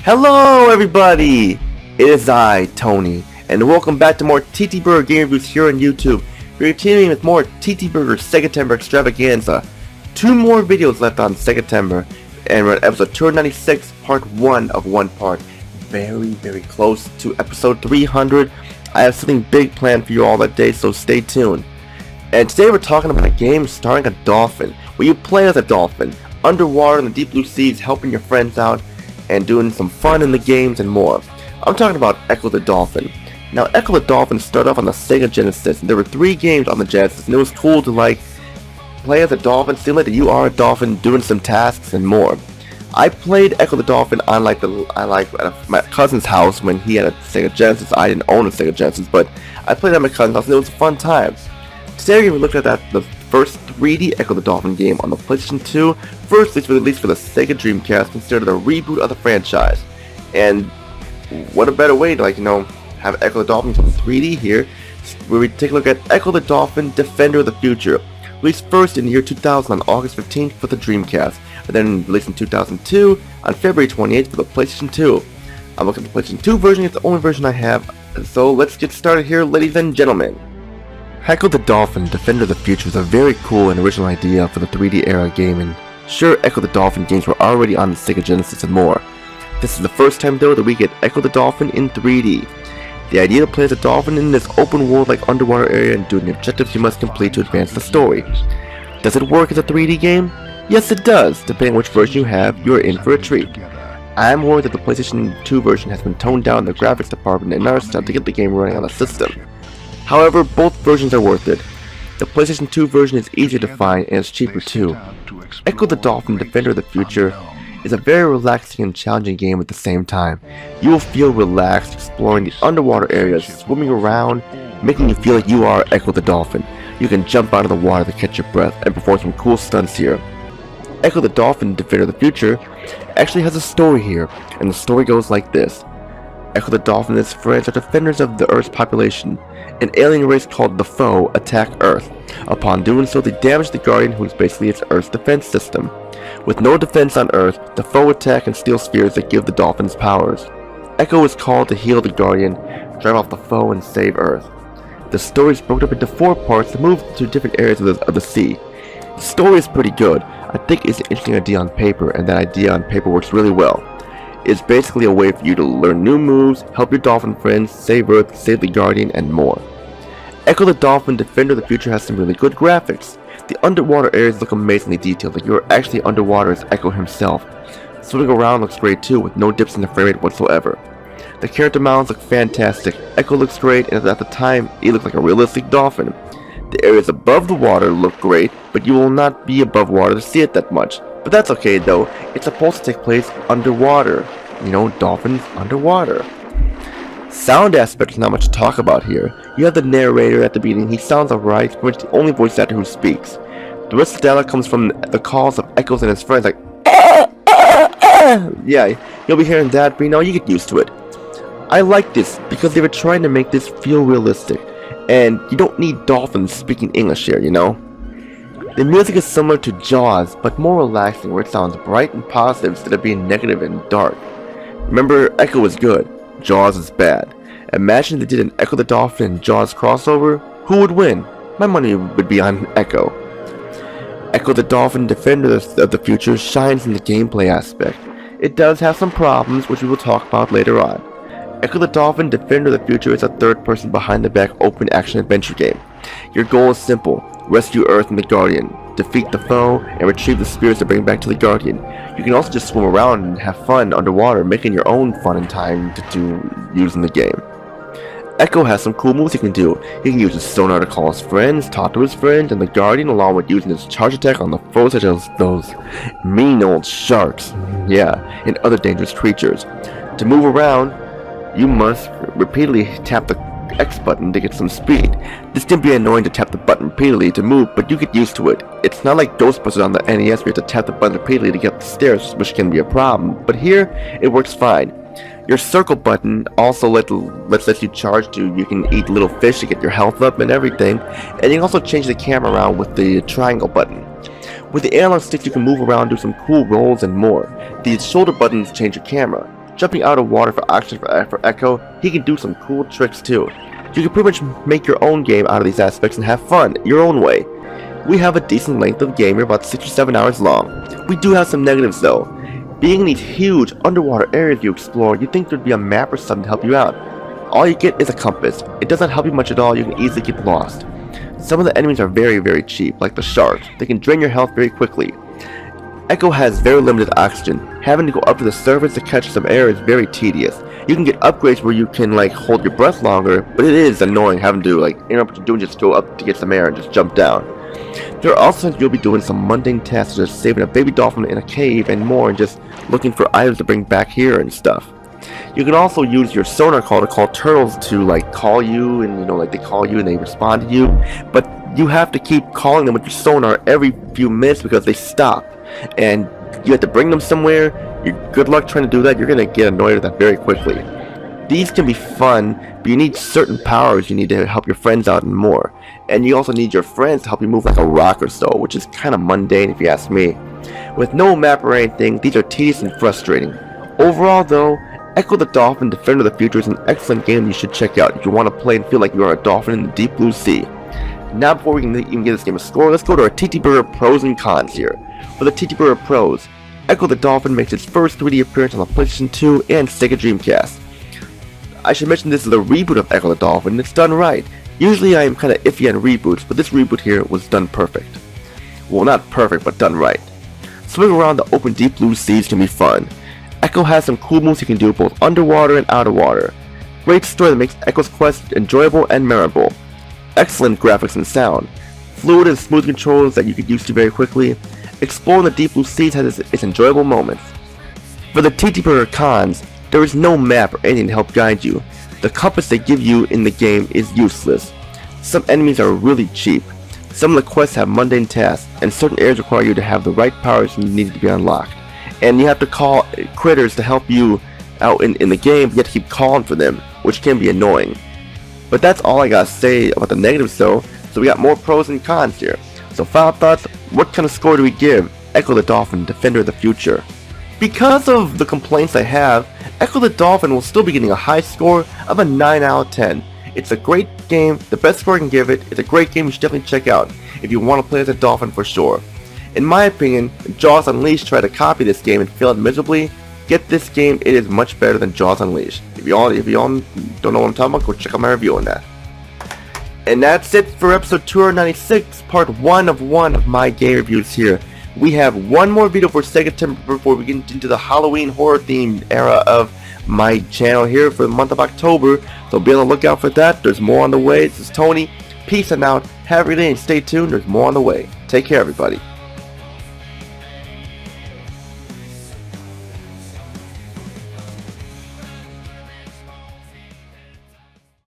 Hello everybody! It is I, Tony, and welcome back to more TTBurger game reviews here on YouTube. We're continuing with more TTBurger Segatember Extravaganza. 2 more videos left on Segatember, and we're at episode 296, part 1 of 1 part. Very close to episode 300. I have something big planned for you all that day, so stay tuned. And today we're talking about a game starring a dolphin, where you play as a dolphin, underwater in the deep blue seas, helping your friends out, and doing some fun in the games and more. I'm talking about Ecco the Dolphin. Now, Ecco the Dolphin started off on the Sega Genesis, and there were 3 games on the Genesis, and it was cool to play as a dolphin, simulate that you are a dolphin, doing some tasks and more. I played Ecco the Dolphin on at my cousin's house when he had a Sega Genesis. I didn't own a Sega Genesis, but I played at my cousin's house, and it was a fun time. Today we're going to look at the first 3D Ecco the Dolphin game on the PlayStation 2, first released for the Sega Dreamcast, considered a reboot of the franchise. And what a better way to have Ecco the Dolphin from 3D here, where we take a look at Ecco the Dolphin Defender of the Future, released first in the year 2000 on August 15th for the Dreamcast, and then released in 2002 on February 28th for the PlayStation 2. I'm looking at the PlayStation 2 version, it's the only version I have, so let's get started here, ladies and gentlemen. Ecco the Dolphin Defender of the Future is a very cool and original idea for the 3D era game, and sure, Ecco the Dolphin games were already on the Sega Genesis and more. This is the first time though that we get Ecco the Dolphin in 3D. The idea to play as a dolphin in this open world like underwater area and doing the objectives you must complete to advance the story. Does it work as a 3D game? Yes it does, depending on which version you have, you're in for a treat. I'm worried that the PlayStation 2 version has been toned down in the graphics department and another step to get the game running on the system. However, both versions are worth it. The PlayStation 2 version is easier to find and it's cheaper too. Ecco the Dolphin Defender of the Future is a very relaxing and challenging game at the same time. You will feel relaxed exploring the underwater areas, swimming around, making you feel like you are Ecco the Dolphin. You can jump out of the water to catch your breath and perform some cool stunts here. Ecco the Dolphin Defender of the Future actually has a story here, and the story goes like this. Ecco the Dolphin and his friends are defenders of the Earth's population. An alien race called the Foe attack Earth. Upon doing so, they damage the Guardian, who is basically its Earth's defense system. With no defense on Earth, the Foe attack and steal spheres that give the Dolphins powers. Ecco is called to heal the Guardian, drive off the Foe, and save Earth. The story is broken up into 4 parts to move to different areas of the sea. The story is pretty good. I think it's an interesting idea on paper, and that idea on paper works really well. It's basically a way for you to learn new moves, help your dolphin friends, save Earth, save the Guardian, and more. Ecco the Dolphin Defender of the Future has some really good graphics. The underwater areas look amazingly detailed, like you're actually underwater as Ecco himself. Swimming around looks great too, with no dips in the frame rate whatsoever. The character models look fantastic. Ecco looks great, and at the time, he looks like a realistic dolphin. The areas above the water look great, but you will not be above water to see it that much. But that's okay though, it's supposed to take place underwater. You know, dolphins underwater. Sound aspect is not much to talk about here. You have the narrator at the beginning, he sounds alright, pretty much the only voice actor who speaks. The rest of the dialogue comes from the calls of Ecco and his friends, like yeah, you'll be hearing that, but you get used to it. I like this, because they were trying to make this feel realistic, and you don't need dolphins speaking English here, The music is similar to Jaws, but more relaxing, where it sounds bright and positive instead of being negative and dark. Remember, Ecco is good, Jaws is bad. Imagine if they did an Ecco the Dolphin and Jaws crossover, who would win? My money would be on Ecco. Ecco the Dolphin Defender of the Future shines in the gameplay aspect. It does have some problems, which we will talk about later on. Ecco the Dolphin Defender of the Future is a third-person behind-the-back open-action adventure game. Your goal is simple. Rescue Earth and the Guardian, defeat the Foe, and retrieve the spirits to bring back to the Guardian. You can also just swim around and have fun underwater, making your own fun and time to use in the game. Ecco has some cool moves he can do. He can use his sonar to call his friends, talk to his friends, and the Guardian, along with using his charge attack on the foes such as those mean old sharks, and other dangerous creatures. To move around, you must repeatedly tap the X button to get some speed. This can be annoying to tap the button repeatedly to move, but you get used to it. It's not like Ghostbusters on the NES where you have to tap the button repeatedly to get up the stairs, which can be a problem, but here, it works fine. Your circle button also lets you charge to, you can eat little fish to get your health up and everything, and you can also change the camera around with the triangle button. With the analog stick you can move around, do some cool rolls and more. These shoulder buttons change your camera. jumping out of water for action for Ecco. He can do some cool tricks too. You can pretty much make your own game out of these aspects and have fun your own way. We have a decent length of game, about 6 or 7 hours long. We do have some negatives though. Being in these huge underwater areas you explore, you'd think there'd be a map or something to help you out. All you get is a compass. It doesn't help you much at all, you can easily get lost. Some of the enemies are very cheap, like the sharks. They can drain your health very quickly. Ecco has very limited oxygen. Having to go up to the surface to catch some air is very tedious. You can get upgrades where you can hold your breath longer, but it is annoying having to interrupt what you're doing, just go up to get some air and just jump down. There are also times you'll be doing some mundane tasks, such as saving a baby dolphin in a cave and more, and just looking for items to bring back here and stuff. You can also use your sonar call to call turtles to call you, and they call you and they respond to you, but you have to keep calling them with your sonar every few minutes because they stop, and you have to bring them somewhere. Good luck trying to do that. You're gonna get annoyed with that very quickly. These can be fun, but you need certain powers you need to help your friends out and more. And you also need your friends to help you move like a rock or so, which is kind of mundane if you ask me. With no map or anything, these are tedious and frustrating. Overall though, Ecco the Dolphin Defender of the Future is an excellent game you should check out if you want to play and feel like you are a dolphin in the deep blue sea. Now before we can even give this game a score, let's go to our TTBurger pros and cons here. For the TTBurger pros, Ecco the Dolphin makes its first 3D appearance on the PlayStation 2 and Sega Dreamcast. I should mention this is a reboot of Ecco the Dolphin, and it's done right. Usually I am kind of iffy on reboots, but this reboot here was done perfect. Well, not perfect, but done right. Swimming around the open deep blue seas can be fun. Ecco has some cool moves you can do both underwater and out of water. Great story that makes Ecco's quest enjoyable and memorable. Excellent graphics and sound. Fluid and smooth controls that you can use to very quickly. Exploring the deep blue seas has its enjoyable moments. For the TTBurger cons, there is no map or anything to help guide you. The compass they give you in the game is useless. Some enemies are really cheap. Some of the quests have mundane tasks, and certain areas require you to have the right powers needed to be unlocked. And you have to call critters to help you out in the game, but you have to keep calling for them, which can be annoying. But that's all I gotta say about the negatives though, so we got more pros and cons here. So final thoughts, what kind of score do we give Ecco the Dolphin Defender of the Future? Because of the complaints I have, Ecco the Dolphin will still be getting a high score of a 9 out of 10. It's a great game, the best score I can give it. It's a great game you should definitely check out if you want to play as a dolphin for sure. In my opinion, Jaws Unleashed tried to copy this game and failed miserably. Get this game, it is much better than Jaws Unleashed. If you all don't know what I'm talking about, go check out my review on that. And that's it for episode 296, part 1 of my game reviews here. We have one more video for September before we get into the Halloween horror themed era of my channel here for the month of October. So be on the lookout for that. There's more on the way. This is Tony. Peace and out. Have a great day and stay tuned. There's more on the way. Take care, everybody.